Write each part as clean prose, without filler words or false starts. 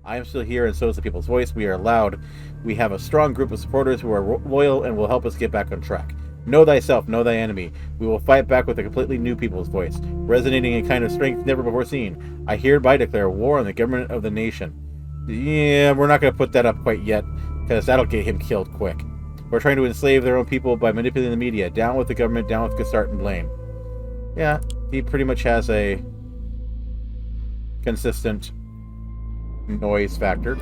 I am still here, and so is the people's voice. We are loud. We have a strong group of supporters who are loyal and will help us get back on track. Know thyself, know thy enemy. We will fight back with a completely new people's voice, resonating a kind of strength never before seen. I hereby declare war on the government of the nation. Yeah, we're not going to put that up quite yet, because that'll get him killed quick. We're trying to enslave their own people by manipulating the media. Down with the government, down with Cassart and Blaine. Yeah, he pretty much has a consistent noise factor.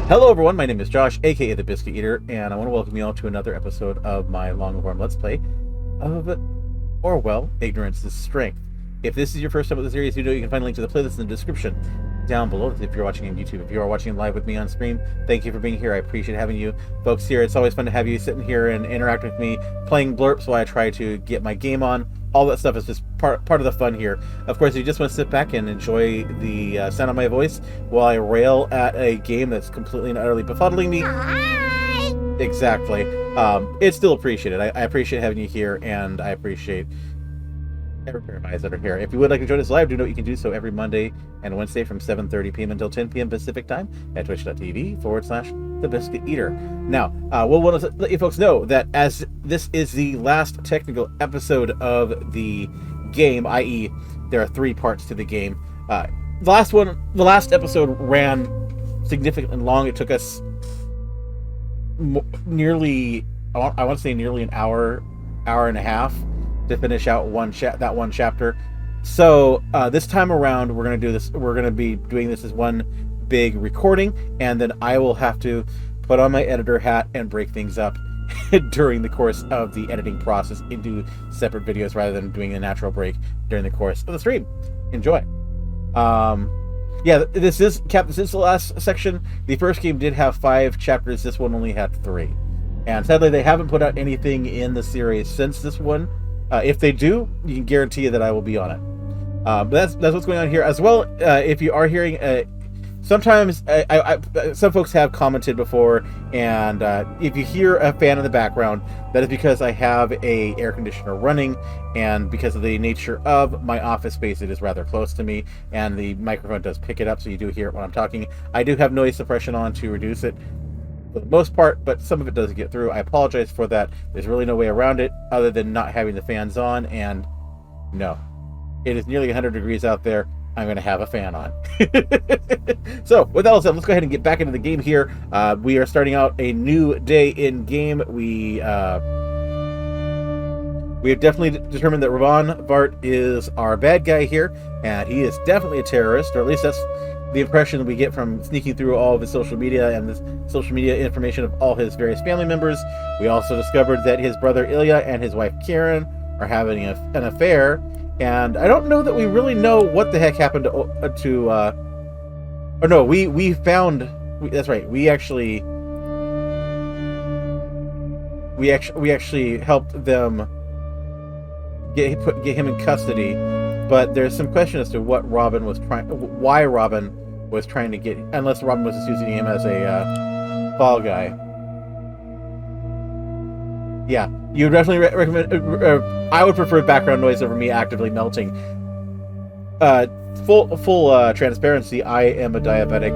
Hello everyone, my name is Josh, aka the Biscuit Eater, and I want to welcome you all to another episode of my long-form Let's Play of Orwell, Ignorance is Strength. If this is your first time with the series, you know you can find a link to the playlist in the description down below if you're watching on YouTube. If you are watching live with me on stream, thank you for being here. I appreciate having you folks here. It's always fun to have you sitting here and interact with me, playing blurps while I try to get my game on. All that stuff is just part of the fun here. Of course, if you just want to sit back and enjoy the sound of my voice while I rail at a game that's completely and utterly befuddling me. Hi! Exactly. It's still appreciated. I appreciate having you here, and I appreciate every pair of eyes that are here. If you would like to join us live, do know you can do so every Monday and Wednesday from 7:30 p.m. until 10 p.m. Pacific time at twitch.tv/The Biscuit Eater. Now, we'll want to let you folks know that as this is the last technical episode of the game, i.e. there are 3 parts to the game. The last episode ran significantly long. It took us nearly an hour and a half to finish out that one chapter. So this time around, we're going to be doing this as one big recording, and then I will have to put on my editor hat and break things up during the course of the editing process into separate videos rather than doing a natural break during the course of the stream. Enjoy. Yeah, this is the last section. The first game did have 5 chapters. This one only had 3. And sadly, they haven't put out anything in the series since this one. If they do, you can guarantee that I will be on it. But that's what's going on here as well. If you are hearing, sometimes some folks have commented before, and if you hear a fan in the background, that is because I have a air conditioner running, and because of the nature of my office space, it is rather close to me, and the microphone does pick it up, so you do hear it when I'm talking. I do have noise suppression on to reduce it for the most part, but some of it does get through. I apologize for that. There's really no way around it other than not having the fans on, and no, it is nearly 100 degrees out there. I'm going to have a fan on. So, with that all said, let's go ahead and get back into the game here. We are starting out a new day in game. We have definitely determined that Ravon Vart is our bad guy here, and he is definitely a terrorist, or at least that's the impression we get from sneaking through all of his social media and the social media information of all his various family members. We also discovered that his brother Ilya and his wife Karen are having an affair, and I don't know that we really know what the heck happened that's right. We actually helped them get him in custody, but there's some question as to why Robin was trying to get, unless Robin was just using him as a fall guy. Yeah, you would definitely recommend. I would prefer background noise over me actively melting. Full transparency. I am a diabetic,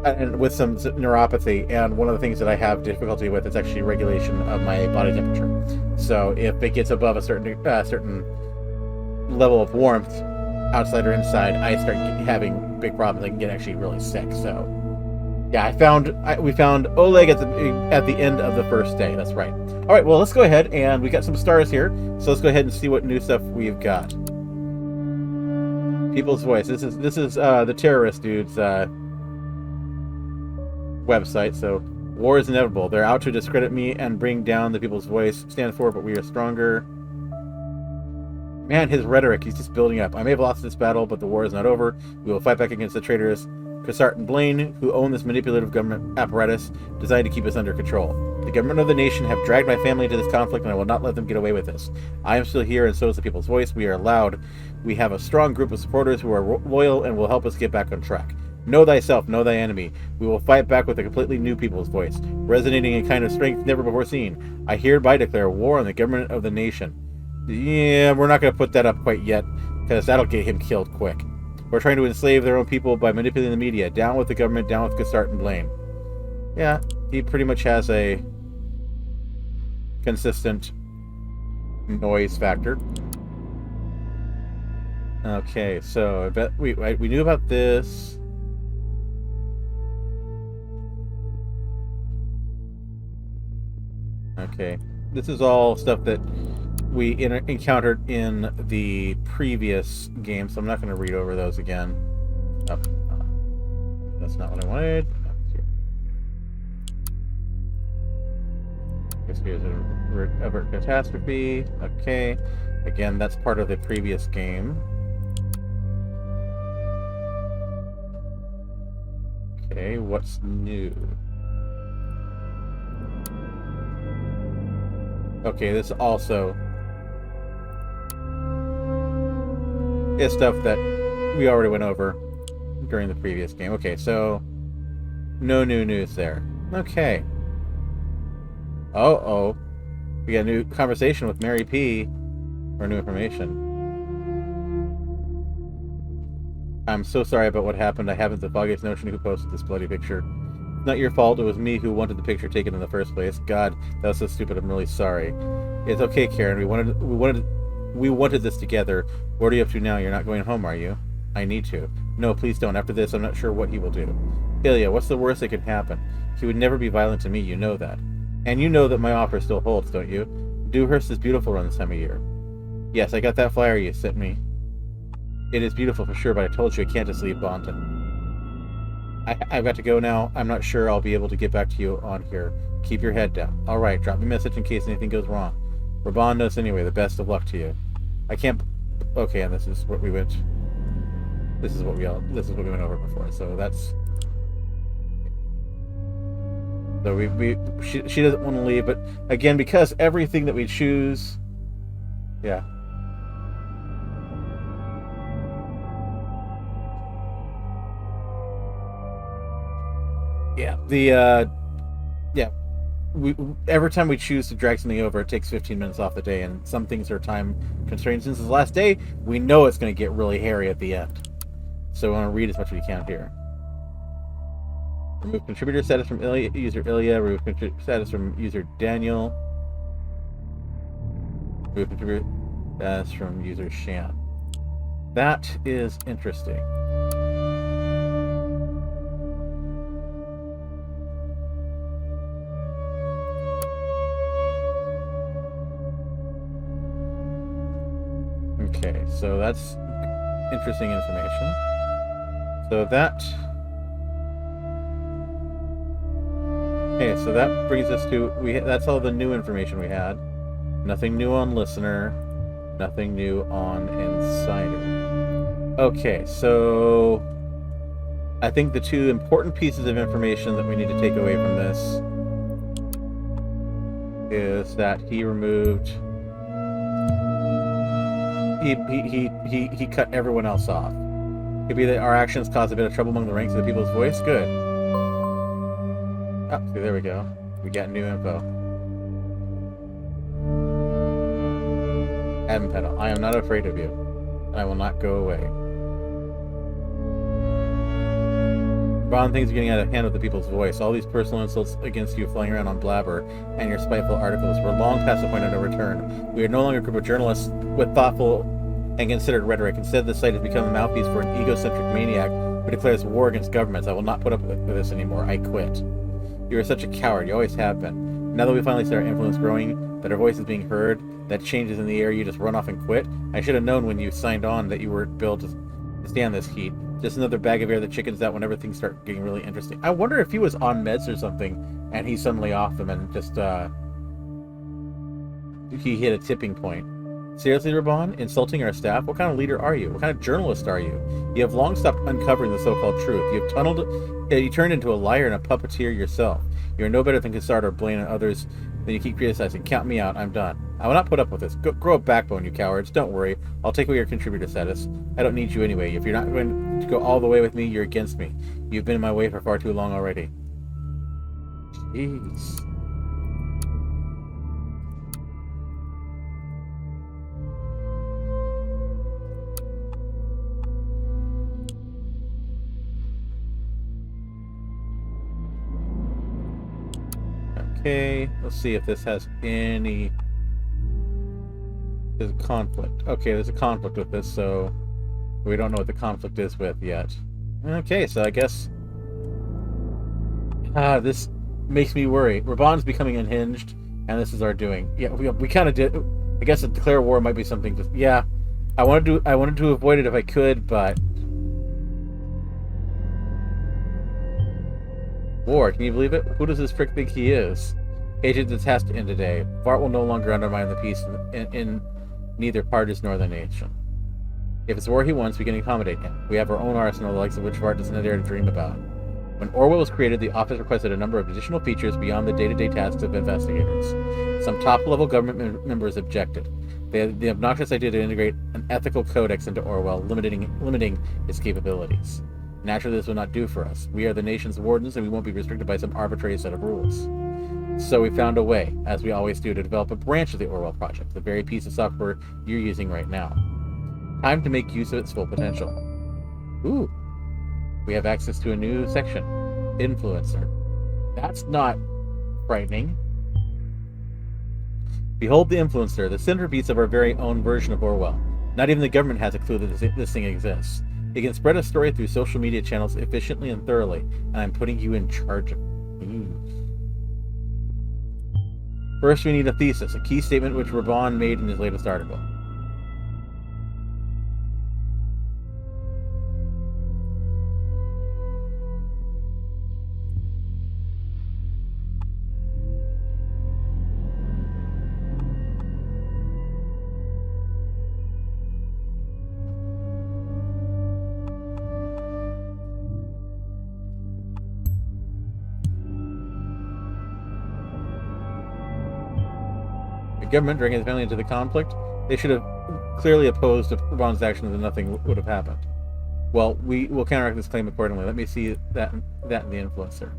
and with some neuropathy, and one of the things that I have difficulty with is actually regulation of my body temperature. So if it gets above a certain level of warmth, outside or inside, I start having big problems. I can get actually really sick. So yeah, we found Oleg at the end of the first day. That's right. All right, well, let's go ahead, and we got some stars here. So let's go ahead and see what new stuff we've got. People's Voice. This is the terrorist dude's website. So war is inevitable. They're out to discredit me and bring down the People's Voice. Stand for, but we are stronger. Man, his rhetoric, he's just building up. I may have lost this battle, but the war is not over. We will fight back against the traitors, Cassart and Blaine, who own this manipulative government apparatus designed to keep us under control. The government of the nation have dragged my family into this conflict, and I will not let them get away with this. I am still here, and so is the people's voice. We are loud. We have a strong group of supporters who are loyal and will help us get back on track. Know thyself, know thy enemy. We will fight back with a completely new people's voice, resonating in a kind of strength never before seen. I hereby declare war on the government of the nation. Yeah, we're not going to put that up quite yet, because that'll get him killed quick. We're trying to enslave their own people by manipulating the media. Down with the government, down with Gestart and Blaine. Yeah, he pretty much has a consistent noise factor. Okay, so I bet we knew about this. Okay, this is all stuff that we encountered in the previous game, so I'm not going to read over those again. Oh, that's not what I wanted. Here's a avert catastrophe. Okay, again, that's part of the previous game. Okay, what's new? Okay, this also is stuff that we already went over during the previous game. Okay, so no new news there. Okay. Uh-oh. We got a new conversation with Mary P. for new information. I'm so sorry about what happened. I haven't the foggiest notion who posted this bloody picture. It's not your fault. It was me who wanted the picture taken in the first place. God, that was so stupid. I'm really sorry. It's okay, Karen. We wanted this together. What are you up to now? You're not going home, are you? I need to. No, please don't. After this, I'm not sure what he will do. Ilya, what's the worst that could happen? He would never be violent to me. You know that. And you know that my offer still holds, don't you? Dewhurst is beautiful around this time of year. Yes, I got that flyer you sent me. It is beautiful for sure, but I told you I can't just leave Bonton. I've got to go now. I'm not sure I'll be able to get back to you on here. Keep your head down. All right, drop me a message in case anything goes wrong. Raban knows anyway. The best of luck to you. I can't... Okay, and this is what we went... This is what we went over before, so that's... So she doesn't want to leave, but again, because everything that we choose... Yeah. Yeah, every time we choose to drag something over, it takes 15 minutes off the day, and some things are time constrained. Since it's the last day, we know it's going to get really hairy at the end. So we want to read as much as we can here. Remove contributor status from user Ilya. Remove contributor status from user Daniel. Remove contributor status from user Shan. That is interesting. Okay, so that's interesting information. So that... Okay, so that brings us to... that's all the new information we had. Nothing new on Listener. Nothing new on Insider. Okay, so... I think the two important pieces of information that we need to take away from this is that he removed... He cut everyone else off. Could be that our actions caused a bit of trouble among the ranks of the people's voice. Good. Oh, see, there we go. We got new info. Adam Petal, I am not afraid of you. I will not go away. Ron, things are getting out of hand with the people's voice. All these personal insults against you flying around on Blabber and your spiteful articles were long past the point of no return. We are no longer a group of journalists with thoughtful and considered rhetoric. Instead, the site has become a mouthpiece for an egocentric maniac who declares war against governments. I will not put up with this anymore. I quit. You are such a coward. You always have been. Now that we finally see our influence growing, that our voice is being heard, that changes in the air, you just run off and quit. I should have known when you signed on that you were built to stand this heat. Just another bag of air that chickens out whenever things start getting really interesting. I wonder if he was on meds or something, and he suddenly off them and just, he hit a tipping point. Seriously, Raban? Insulting our staff? What kind of leader are you? What kind of journalist are you? You have long stopped uncovering the so-called truth. You turned into a liar and a puppeteer yourself. You are no better than Cassard or blame others than you keep criticizing. Count me out. I'm done. I will not put up with this. Grow a backbone, you cowards. Don't worry. I'll take away your contributor status. I don't need you anyway. If you're not going to go all the way with me, you're against me. You've been in my way for far too long already. Jeez. Okay, let's see if this has any... There's a conflict. Okay, there's a conflict with this, so we don't know what the conflict is with yet. Okay, so I guess... this makes me worry. Raban's becoming unhinged, and this is our doing. Yeah, we kind of did... I guess a declare war might be something to... Yeah, I wanted to avoid it if I could, but... War, can you believe it? Who does this prick think he is? Agent, this has to end today. Vart will no longer undermine the peace in neither parties nor the nation. If it's war he wants, we can accommodate him. We have our own arsenal, the likes of which Vart doesn't dare to dream about. When Orwell was created, the office requested a number of additional features beyond the day-to-day tasks of investigators. Some top-level government members objected. They had the obnoxious idea to integrate an ethical codex into Orwell, limiting its capabilities. Naturally, this will not do for us. We are the nation's wardens, and we won't be restricted by some arbitrary set of rules. So we found a way, as we always do, to develop a branch of the Orwell project, the very piece of software you're using right now. Time to make use of its full potential. Ooh. We have access to a new section. Influencer. That's not frightening. Behold the Influencer, the centerpiece of our very own version of Orwell. Not even the government has a clue that this thing exists. It can spread a story through social media channels efficiently and thoroughly, and I'm putting you in charge of it. First, we need a thesis, a key statement which Raban made in his latest article. Government dragging his family into the conflict, they should have clearly opposed Raban's actions and nothing would have happened. Well, we will counteract this claim accordingly. Let me see that in the Influencer.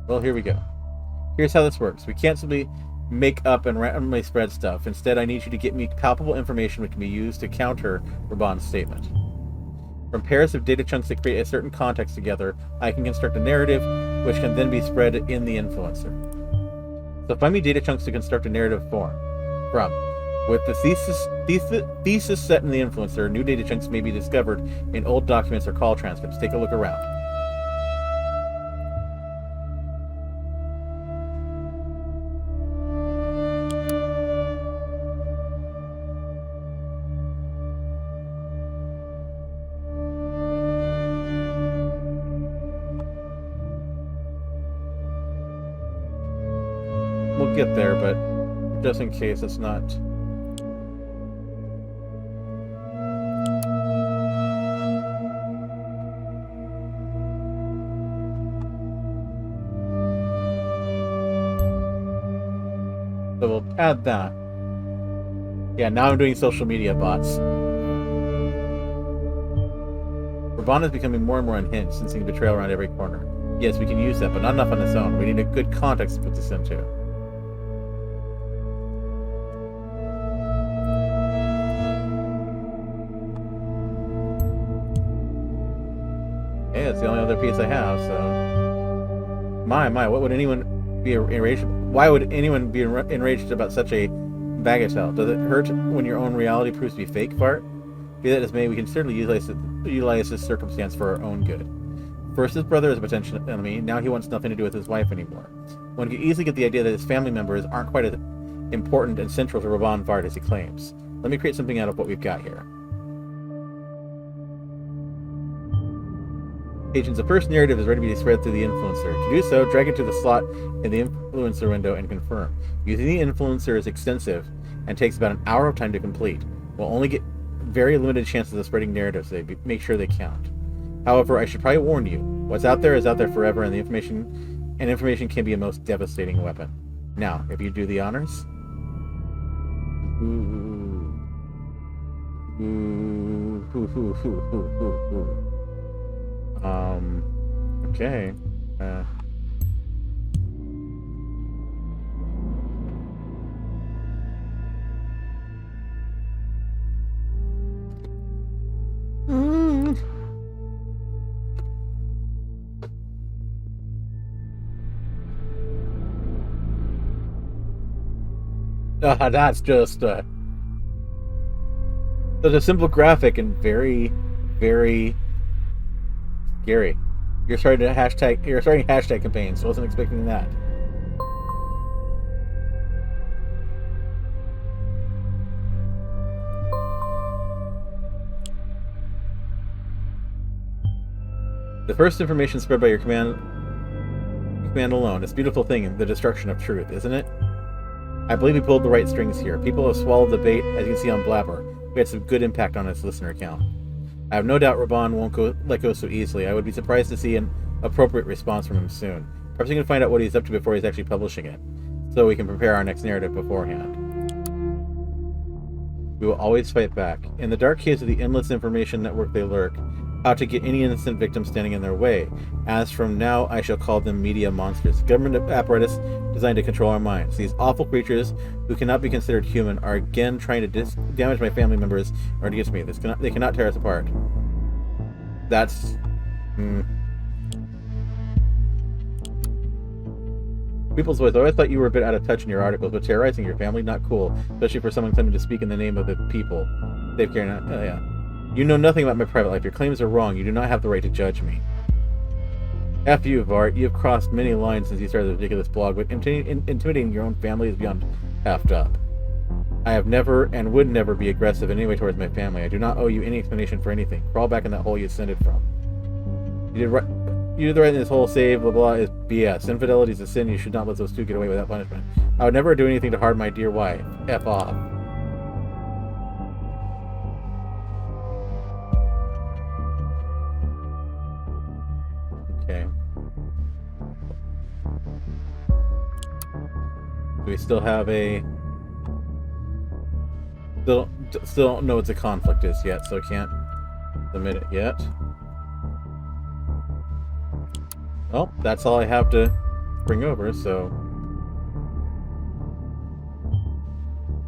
Well, here we go. Here's how this works. We can't simply make up and randomly spread stuff. Instead, I need you to get me palpable information which can be used to counter Raban's statement. From pairs of data chunks that create a certain context together, I can construct a narrative which can then be spread in the Influencer. So find me data chunks to construct a narrative from. With the thesis set in the Influencer, new data chunks may be discovered in old documents or call transcripts. Take a look around. We'll get there, but just in case it's not... So we'll add that. Yeah, now I'm doing social media bots. Raban is becoming more and more unhinged, sensing betrayal around every corner. Yes, we can use that, but not enough on its own. We need a good context to put this into. Hey, that's the only other piece I have, so... My, what would anyone be enraged... Why would anyone be enraged about such a bagatelle? Does it hurt when your own reality proves to be fake, Fart? Be that as may, we can certainly utilize this circumstance for our own good. First, his brother is a potential enemy. Now he wants nothing to do with his wife anymore. One can easily get the idea that his family members aren't quite as important and central to Raban Vart as he claims. Let me create something out of what we've got here. Agents, the first narrative is ready to be spread through the influencer. To do so, drag it to the slot in the influencer window and confirm. Using the influencer is extensive and takes about an hour of time to complete. We'll only get very limited chances of spreading narratives, so make sure they count. However, I should probably warn you, what's out there is out there forever, and information can be a most devastating weapon. Now, if you do the honors. Okay. That's just such a simple graphic and very, very scary. You're starting hashtag campaigns. Wasn't expecting that. The first information spread by your command alone. It's a beautiful thing, the destruction of truth, isn't it? I believe we pulled the right strings here. People have swallowed the bait, as you can see on Blabber. We had some good impact on its listener count. I have no doubt Raban won't let go so easily. I would be surprised to see an appropriate response from him soon. Perhaps we can find out what he's up to before he's actually publishing it, so we can prepare our next narrative beforehand. We will always fight back. In the dark caves of the endless information network they lurk, how to get any innocent victim standing in their way. As from now, I shall call them media monsters. Government apparatus designed to control our minds. These awful creatures, who cannot be considered human, are again trying to damage my family members or to get to me. They cannot tear us apart. That's... People's Voice. I always thought you were a bit out of touch in your articles, but terrorizing your family? Not cool. Especially for someone claiming to speak in the name of the people. They've carried on... yeah. You know nothing about my private life. Your claims are wrong. You do not have the right to judge me. F you, Vart. You have crossed many lines since you started this ridiculous blog, but intimidating your own family is beyond effed up. I have never and would never be aggressive in any way towards my family. I do not owe you any explanation for anything. Crawl back in that hole you ascended from. You did the right in this whole save, blah blah, is BS. Infidelity is a sin. You should not let those two get away without punishment. I would never do anything to harm my dear wife. F off. Okay. Do we still have a... Still don't know what the conflict is yet, so can't submit it yet. Well, that's all I have to bring over, so...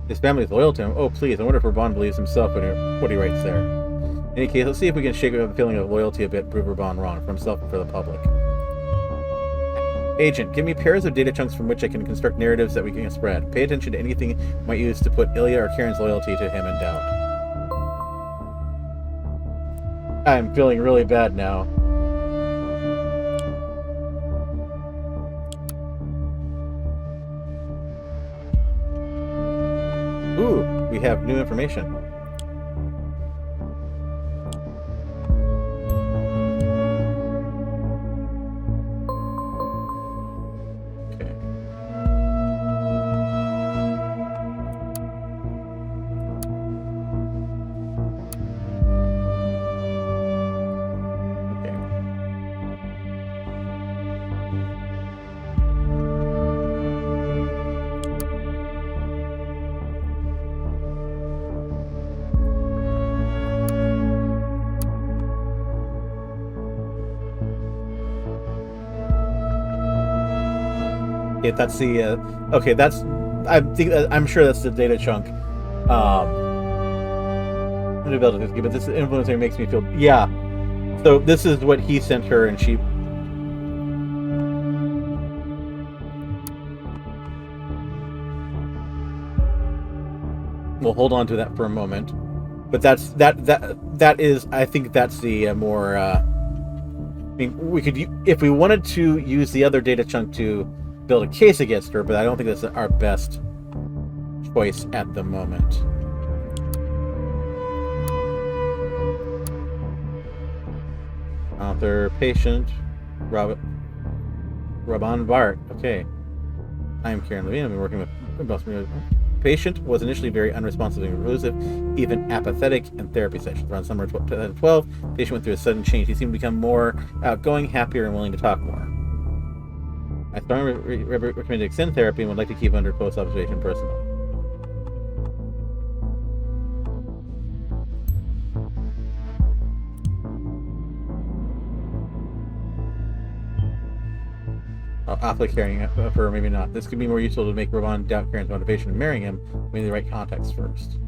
His family's loyal to him. Oh, please, I wonder if Raban believes himself what he writes there. In any case, let's see if we can shake up the feeling of loyalty a bit, prove Raban wrong, for himself and for the public. Agent, give me pairs of data chunks from which I can construct narratives that we can spread. Pay attention to anything you might use to put Ilya or Karen's loyalty to him in doubt. I'm feeling really bad now. Ooh, we have new information. That's the okay. I'm sure that's the data chunk. But this influencer makes me feel So this is what he sent her, and she. We'll hold on to that for a moment, but that is. I think that's the more. I mean, we could, if we wanted to, use the other data chunk to build a case against her, but I don't think that's our best choice at the moment. Author, patient, Raban Bart. Okay. I'm Karen Levine. I've been working with patient was initially very unresponsive and reclusive, even apathetic in therapy sessions. Around summer 2012, patient went through a sudden change. He seemed to become more outgoing, happier, and willing to talk more. I strongly recommend to extend therapy and would like to keep under close observation personally. Awfully caring of her, maybe not. This could be more useful to make Ravon doubt Karen's motivation in marrying him when in the right context first.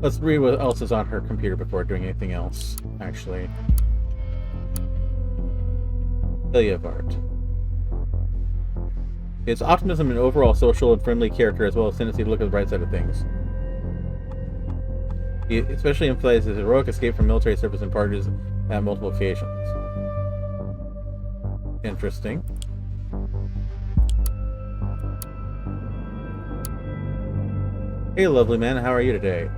Let's read what else is on her computer before doing anything else, actually. Iliavart. Its optimism and overall social and friendly character, as well as tendency to look at the bright side of things. He especially emphasizes his heroic escape from military service and parties at multiple occasions. Interesting. Hey, lovely man, how are you today?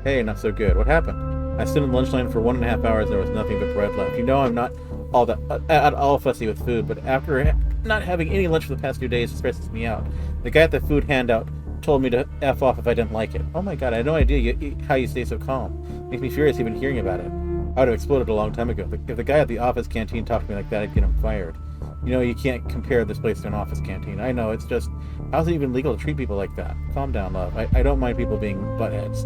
Hey, not so good. What happened? I stood in the lunch line for 1.5 hours and there was nothing but bread left. You know I'm not all that at all fussy with food, but after not having any lunch for the past 2 days, it stresses me out. The guy at the food handout told me to F off if I didn't like it. Oh my god, I had no idea how you stay so calm. Makes me furious even hearing about it. I would have exploded a long time ago. If the guy at the office canteen talked to me like that, I'd get him fired. You know, you can't compare this place to an office canteen. I know, it's just, how's it even legal to treat people like that? Calm down, love. I don't mind people being buttheads.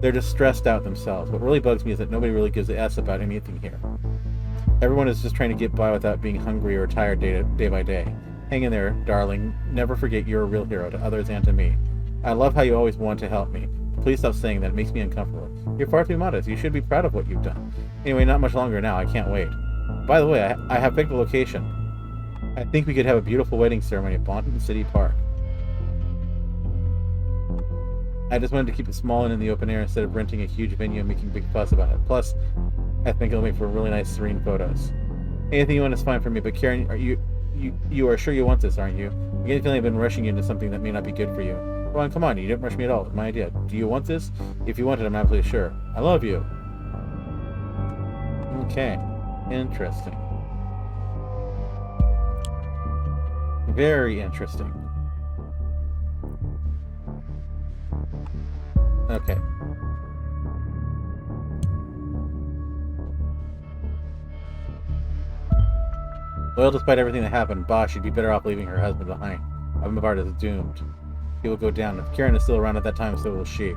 They're just stressed out themselves. What really bugs me is that nobody really gives a S about anything here. Everyone is just trying to get by without being hungry or tired day by day. Hang in there, darling. Never forget you're a real hero to others and to me. I love how you always want to help me. Please stop saying that. It makes me uncomfortable. You're far too modest. You should be proud of what you've done. Anyway, not much longer now. I can't wait. By the way, I have picked a location. I think we could have a beautiful wedding ceremony at Bonton City Park. I just wanted to keep it small and in the open air instead of renting a huge venue and making a big fuss about it. Plus, I think it'll make for really nice, serene photos. Anything you want is fine for me, but Karen, you are sure you want this, aren't you? I get the feeling I've been rushing you into something that may not be good for you. Come on, you didn't rush me at all. It's my idea. Do you want this? If you want it, I'm absolutely sure. I love you. Okay. Interesting. Very interesting. Okay. Well, despite everything that happened, Bosch, she'd be better off leaving her husband behind. Abimavard is doomed. He will go down. If Karen is still around at that time, so will she.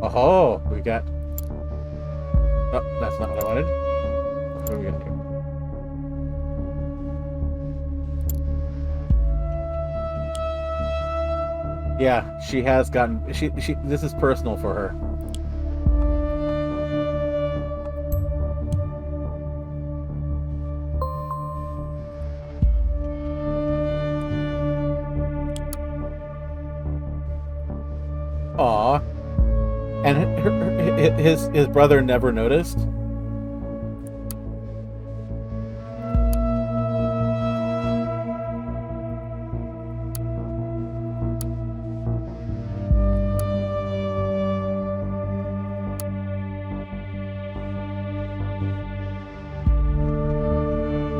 Oh, we got... Oh, that's not what I wanted. What are we gonna do? Yeah, she has gotten... This is personal for her. Aw. And his brother never noticed?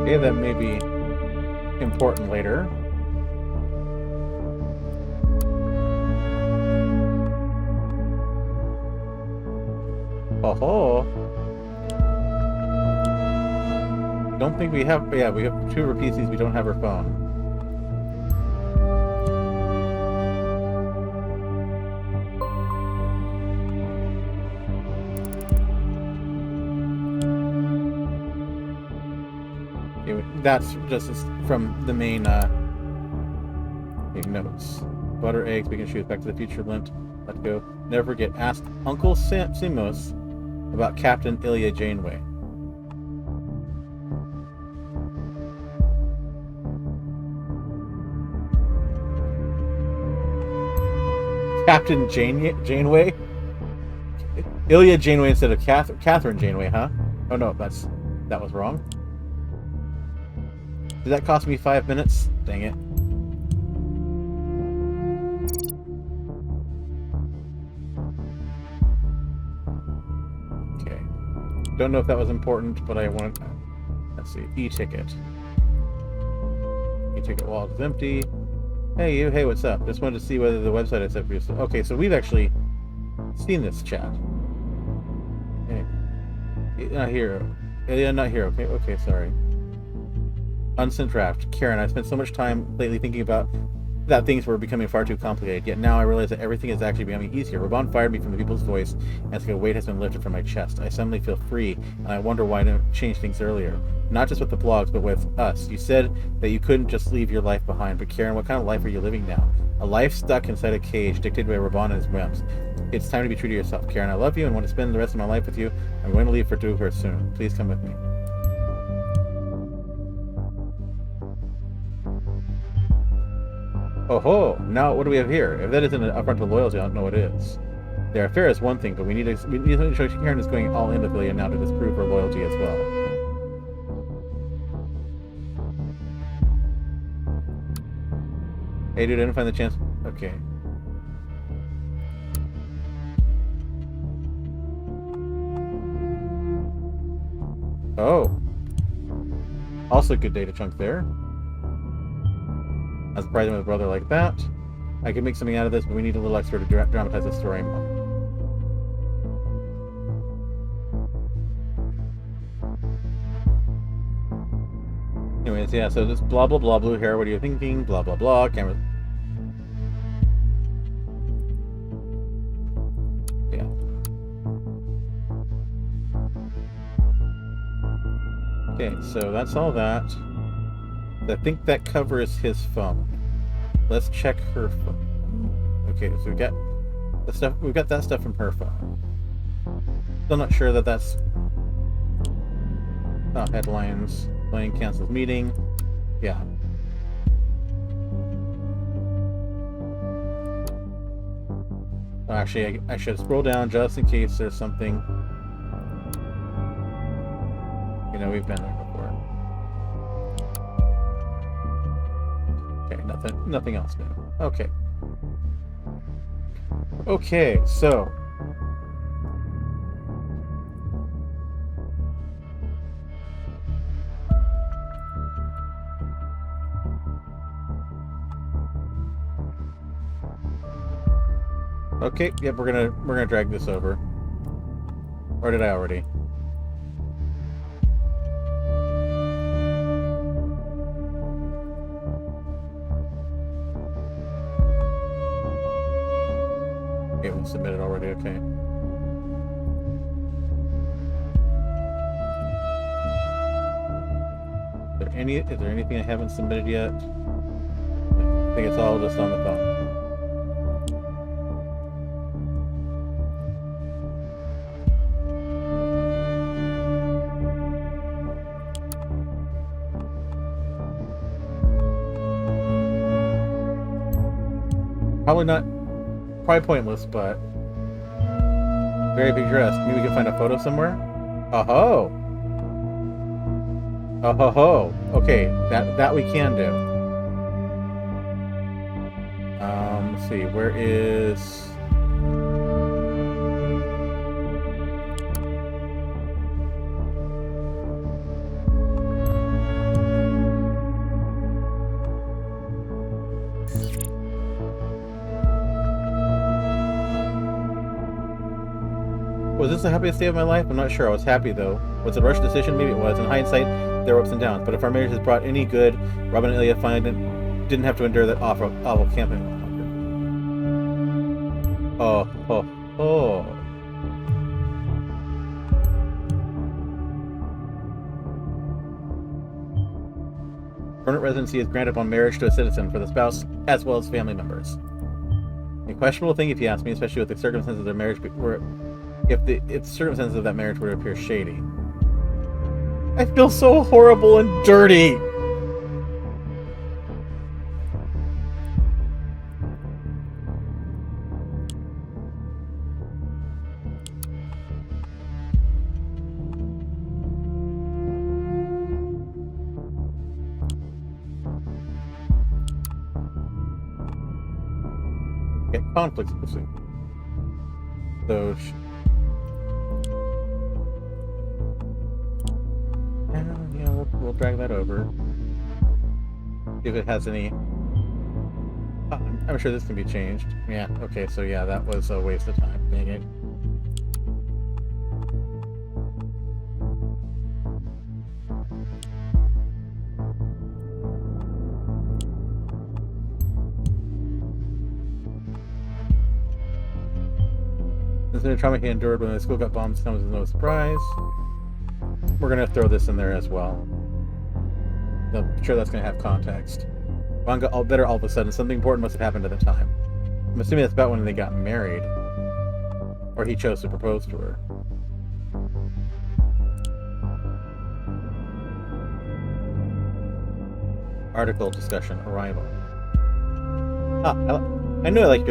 Okay, that may be important later. Oh, don't think we have. Yeah, we have 2 repeatsies. We don't have her phone. That's just from the main notes. Butter, eggs, bacon, shoes, Back to the Future, Lint, Let's Go. Never forget, ask Uncle Simos about Captain Ilya Janeway. Captain Janeway? Ilya Janeway instead of Catherine Janeway, huh? Oh no, that was wrong. Did that cost me 5 minutes? Dang it. Okay. Don't know if that was important, but I want... Let's see. E-ticket. E-ticket wallet is empty. Hey, you. Hey, what's up? Just wanted to see whether the website I set for you... Okay, so we've actually seen this chat. Okay. Not here. Yeah, not here. Okay, okay, sorry. Unsent draft. Karen, I spent so much time lately thinking about that things were becoming far too complicated, yet now I realize that everything is actually becoming easier. Raban fired me from the people's voice, and it's like a weight has been lifted from my chest. I suddenly feel free, and I wonder why I didn't change things earlier. Not just with the blogs, but with us. You said that you couldn't just leave your life behind, but Karen, what kind of life are you living now? A life stuck inside a cage, dictated by Raban and his whims. It's time to be true to yourself. Karen, I love you and want to spend the rest of my life with you. I'm going to leave for Duker soon. Please come with me. Oh ho! Now what do we have here? If that isn't an affront to loyalty, I don't know what is. Their affair is one thing, but we need to show Karen is going all in with Lillian now to disprove her loyalty as well. Hey dude, I didn't find the chance. Okay. Oh. Also good data chunk there. I was surprised with a brother like that. I could make something out of this, but we need a little extra to dramatize the story more. Anyways, yeah, so this blah blah blah blue hair, what are you thinking? Blah blah blah, camera. Yeah. Okay, so that's all that. I think that covers his phone. Let's check her phone. Okay, so we got the stuff. We've got that stuff from her phone. Still not sure that that's headlines. Playing cancels meeting. Yeah. Actually, I should scroll down just in case there's something. You know, we've been there before. Okay, nothing else new. Okay. Okay, so okay, yep, we're gonna drag this over. Or did I already? It was submitted already, okay. Is there anything I haven't submitted yet? I think it's all just on the phone. Probably pointless, but very picturesque. Maybe we can find a photo somewhere. Oh ho! Oh ho ho! Okay, that we can do. Let's see. Where is? Was this the happiest day of my life? I'm not sure. I was happy, though. Was it a rushed decision? Maybe it was. In hindsight, there were ups and downs. But if our marriage has brought any good, Robin and Ilya finally didn't have to endure that awful camping longer. Oh. Permanent residency is granted upon marriage to a citizen for the spouse as well as family members. A questionable thing, if you ask me, especially with the circumstances of their marriage were... If the circumstances of that marriage would appear shady. I feel so horrible and dirty. conflicts. So, yeah, we'll drag that over. See if it has any. I'm sure this can be changed. Yeah. Okay. So yeah, that was a waste of time. Dang it. The trauma he endured when the school got bombed comes as no surprise. We're gonna throw this in there as well. I'm sure that's gonna have context. Ron got all better all of a sudden. Something important must have happened at the time. I'm assuming that's about when they got married, or he chose to propose to her. Article discussion arrival. I know I like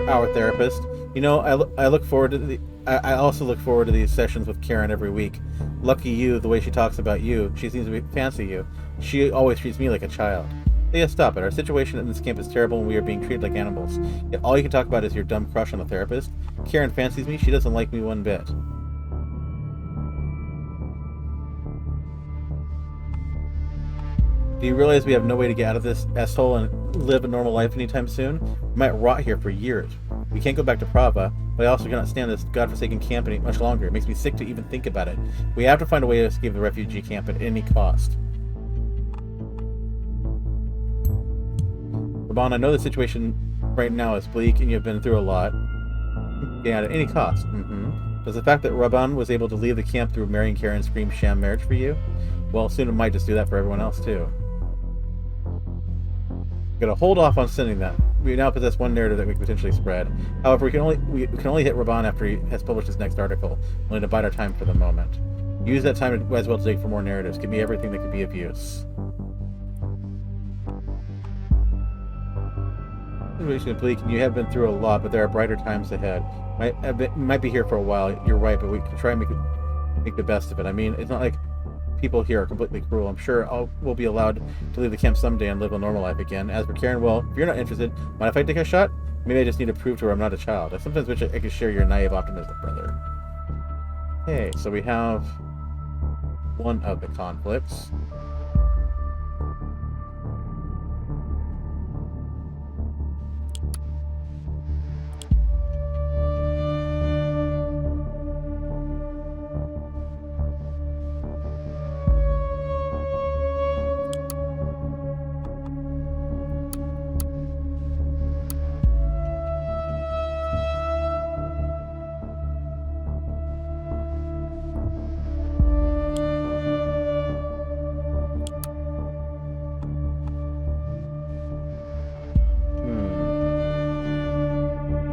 our therapist. You know, I look forward to I also look forward to these sessions with Karen every week. Lucky you, the way she talks about you. She seems to fancy you. She always treats me like a child. Yeah, stop it. Our situation in this camp is terrible and we are being treated like animals. Yet all you can talk about is your dumb crush on the therapist. Karen fancies me. She doesn't like me one bit. Do you realize we have no way to get out of this asshole and live a normal life anytime soon? We might rot here for years. We can't go back to Prava, but I also cannot stand this godforsaken camp any much longer. It makes me sick to even think about it. We have to find a way to escape the refugee camp at any cost. Raban, I know the situation right now is bleak and you've been through a lot. Yeah, at any cost. Does the fact that Raban was able to leave the camp through marrying Karen scream sham marriage for you? Well, soon it might just do that for everyone else too. We're gonna hold off on sending that. We now possess one narrative that we can potentially spread. However, we can only hit Raban after he has published his next article. We'll need to bide our time for the moment. Use that time as well to dig for more narratives. Give me everything that could be of use. Situation bleak, and you have been through a lot, but there are brighter times ahead. Might be here for a while. You're right, but we can try and make the best of it. I mean, it's not like people here are completely cruel. I'm sure we'll be allowed to leave the camp someday and live a normal life again. As for Karen, well, if you're not interested, mind if I take a shot? Maybe I just need to prove to her I'm not a child. I sometimes wish I could share your naive optimism, brother. Okay, so we have one of the conflicts.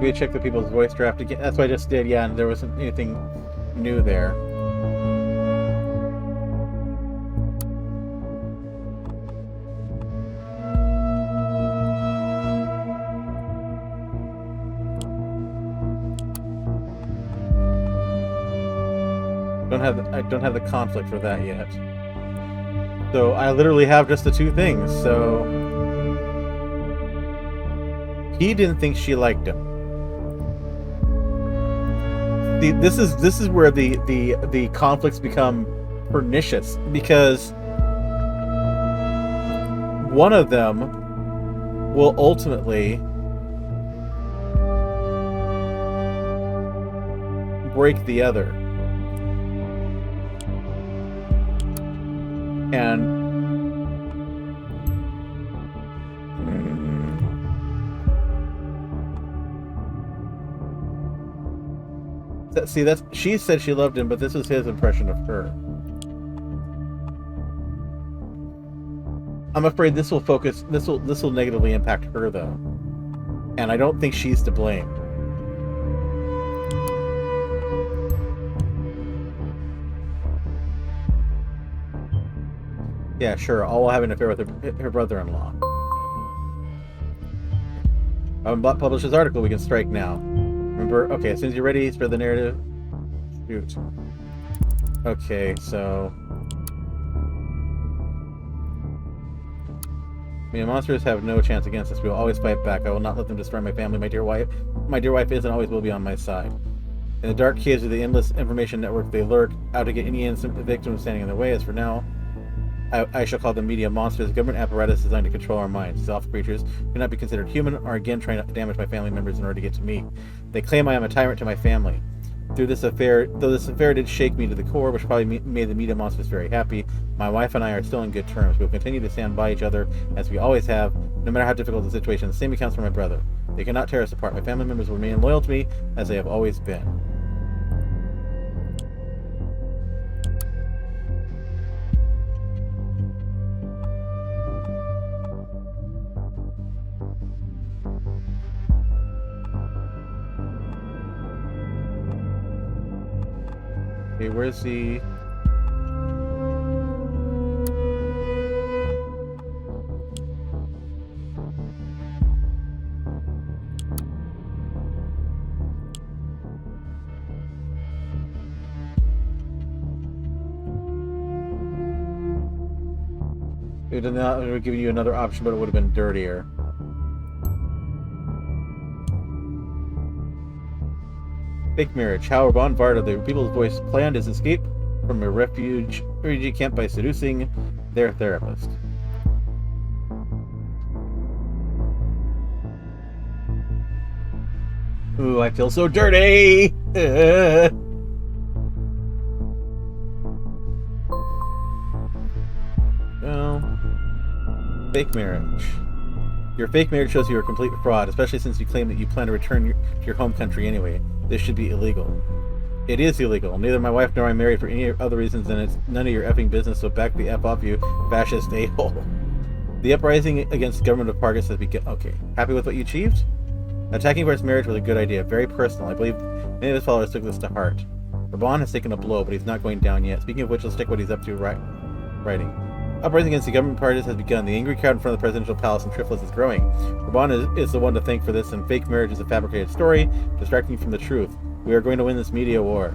We check the people's voice draft again. That's what I just did, yeah, and there wasn't anything new there. I don't have the conflict for that yet. So I literally have just the two things. So he didn't think she liked him. This is where the conflicts become pernicious, because one of them will ultimately break the other. And see, she said she loved him, but this was his impression of her. I'm afraid this will negatively impact her though. And I don't think she's to blame. Yeah, sure, all while having an affair with her brother-in-law. Bot published his article, we can strike now. Remember, okay, as soon as you're ready for the narrative, shoot. Okay, so media monsters have no chance against us. We will always fight back. I will not let them destroy my family. My dear wife is and always will be on my side. In the dark caves of the endless information network, they lurk out to get any innocent victim standing in their way. As for now, I shall call them media monsters, a government apparatus designed to control our minds. These awful creatures cannot be considered human, or again trying to damage my family members in order to get to me. They claim I am a tyrant to my family. Though this affair did shake me to the core, which probably made the media monsters very happy, my wife and I are still in good terms. We will continue to stand by each other, as we always have, no matter how difficult the situation. The same accounts for my brother. They cannot tear us apart. My family members will remain loyal to me, as they have always been. Okay, where's the... It would not have given you another option, but it would have been dirtier. Fake marriage. How Von Varda, the people's voice, planned his escape from a refugee camp by seducing their therapist. Ooh, I feel so dirty! Well, fake marriage. Your fake marriage shows you are a complete fraud, especially since you claim that you plan to return to your home country anyway. This should be illegal. It is illegal. Neither my wife nor I married for any other reasons, and it's none of your effing business, so back the F off, you fascist a-hole. The uprising against the government of Pargas has begun. Okay. Happy with what you achieved? Attacking Var's marriage was a good idea. Very personal. I believe many of his followers took this to heart. Raban has taken a blow, but he's not going down yet. Speaking of which, let's check what he's up to writing. Uprising against the government parties has begun. The angry crowd in front of the presidential palace in Triflis is growing. Raban is the one to thank for this, and fake marriage is a fabricated story, distracting from the truth. We are going to win this media war.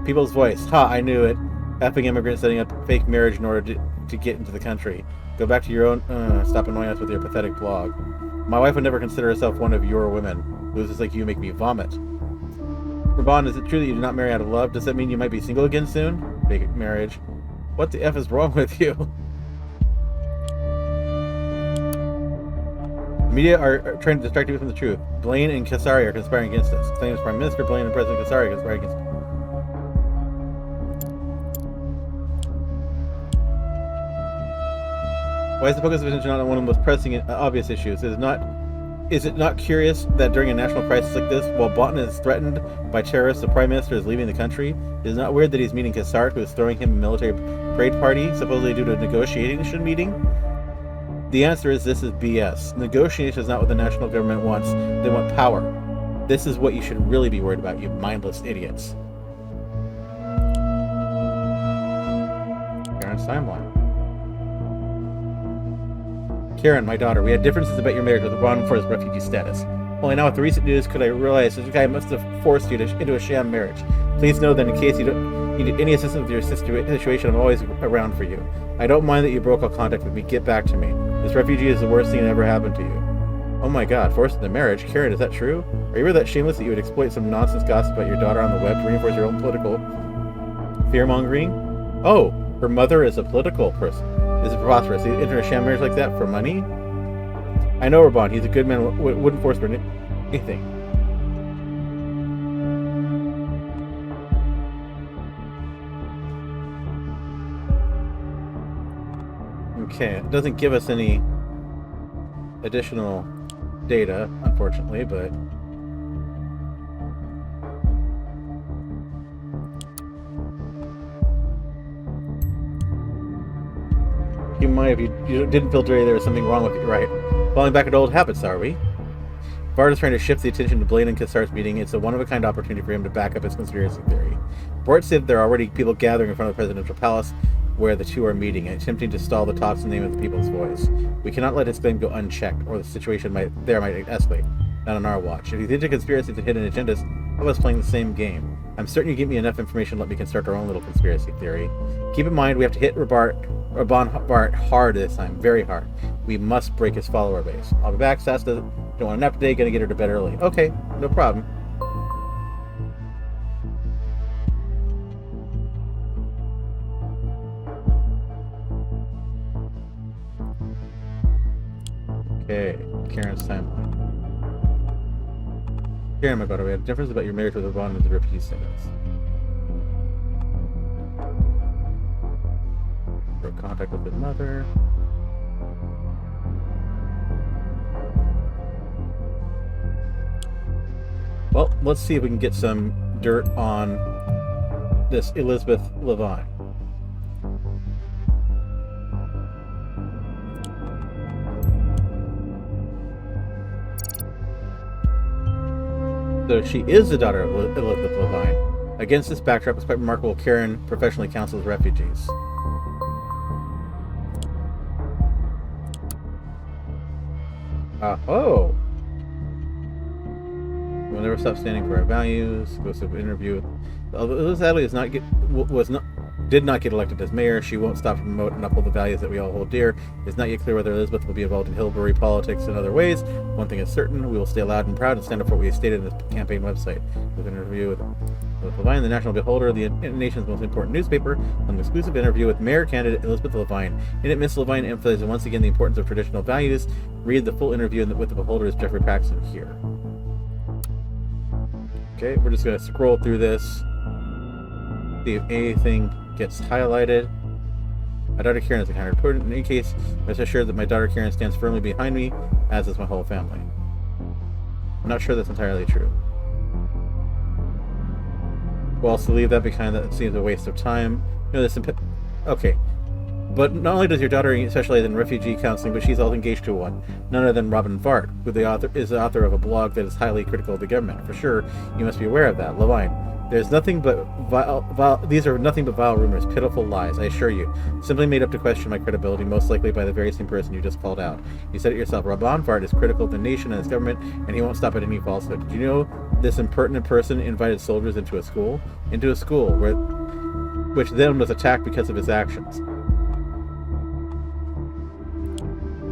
People's voice. Ha, I knew it. Effing immigrants setting up fake marriage in order to get into the country. Go back to your own... stop annoying us with your pathetic blog. My wife would never consider herself one of your women. Losers like you make me vomit. Raban, is it true that you do not marry out of love? Does that mean you might be single again soon? Fake marriage. What the F is wrong with you? The media are trying to distract you from the truth. Blaine and Kasari are conspiring against us. Claims Prime Minister Blaine and President Kasari are conspiring against us. Why is the focus of attention on one of the most pressing and obvious issues? Is it not curious that during a national crisis like this, while Botan is threatened by terrorists, the Prime Minister is leaving the country? It is not weird that he's meeting Kassart, who is throwing him a military parade party, supposedly due to a negotiation meeting? The answer is this is BS. Negotiation is not what the national government wants. They want power. This is what you should really be worried about, you mindless idiots. Karen's timeline. Karen, my daughter, we had differences about your marriage with Ron for his refugee status. Only now with the recent news could I realize this guy must have forced you into a sham marriage. Please know that in case you don't need any assistance with your situation, I'm always around for you. I don't mind that you broke all contact with me. Get back to me. This refugee is the worst thing that ever happened to you. Oh my god, forced into marriage? Karen, is that true? Are you really that shameless that you would exploit some nonsense gossip about your daughter on the web to reinforce your own political fear-mongering? Oh, her mother is a political person. This is preposterous. He entered a sham marriage like that for money? I know Raban. He's a good man. Wouldn't force for anything. Okay, it doesn't give us any additional data, unfortunately, but... You might have, you didn't feel dirty, there was something wrong with you, right? Falling back into old habits, are we? Bart is trying to shift the attention to Blaine and Kassart's meeting. It's a one-of-a-kind opportunity for him to back up his conspiracy theory. Bart said there are already people gathering in front of the presidential palace where the two are meeting, attempting to stall the talks in the name of the people's voice. We cannot let his claim go unchecked, or the situation might escalate. Not on our watch. If you think the conspiracy to hidden agendas, I was playing the same game. I'm certain you give me enough information to let me construct our own little conspiracy theory. Keep in mind, we have to hit Bart Bart hard this time, very hard. We must break his follower base. I'll be back. Sasta don't want to nap today. Gonna get her to bed early. Okay, no problem. Okay, Karen's timeline. Karen, my daughter, we had a difference about your marriage with Ravon and the refugee status. Broke contact with his mother. Well, let's see if we can get some dirt on this Elizabeth Levine. So she is the daughter of Elizabeth Levine. Against this backdrop, it's quite remarkable Karen professionally counsels refugees. Oh! We'll never stop standing for our values. Goes to an interview. Elizabeth Adley did not get elected as mayor. She won't stop to promote and uphold the values that we all hold dear. It's not yet clear whether Elizabeth will be involved in Hillbury politics in other ways. One thing is certain, we will stay loud and proud and stand up for what we stated in the campaign website. With an interview with Levine, the National Beholder, the nation's most important newspaper, an exclusive interview with mayor candidate Elizabeth Levine. In it, Miss Levine emphasizes once again the importance of traditional values. Read the full interview with the Beholder's Jeffrey Paxton here. Okay, we're just going to scroll through this, see if anything gets highlighted. My daughter Karen is the kind of important. In any case, rest assured that my daughter Karen stands firmly behind me, as does my whole family. I'm not sure that's entirely true. Well, to leave that behind, that seems a waste of time. You know, okay. But not only does your daughter specialize in refugee counseling, but she's also engaged to one, none other than Robin Vart, who is the author of a blog that is highly critical of the government. For sure, you must be aware of that. Levine, there's nothing but these are nothing but vile rumors, pitiful lies, I assure you. Simply made up to question my credibility, most likely by the very same person you just called out. You said it yourself, Robin Vart is critical of the nation and its government, and he won't stop at any falsehood. Did you know this impertinent person invited soldiers into a school? Which then was attacked because of his actions.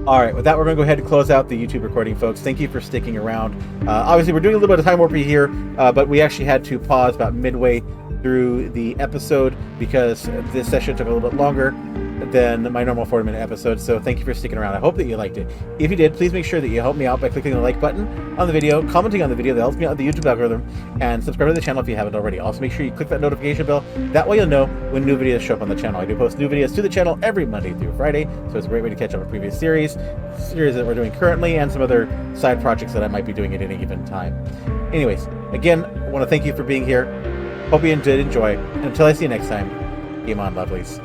Alright, with that, we're going to go ahead and close out the YouTube recording, folks. Thank you for sticking around. Obviously, we're doing a little bit of time warping here, but we actually had to pause about midway through the episode because this session took a little bit longer than my normal 40-minute episode, so thank you for sticking around. I hope that you liked it. If you did, please make sure that you help me out by clicking the like button on the video, commenting on the video, that helps me out with the YouTube algorithm, and subscribe to the channel if you haven't already. Also, make sure you click that notification bell. That way you'll know when new videos show up on the channel. I do post new videos to the channel every Monday through Friday, so it's a great way to catch up on previous series that we're doing currently, and some other side projects that I might be doing at any given time. Anyways, again, I want to thank you for being here. Hope you did enjoy. And until I see you next time, game on, lovelies.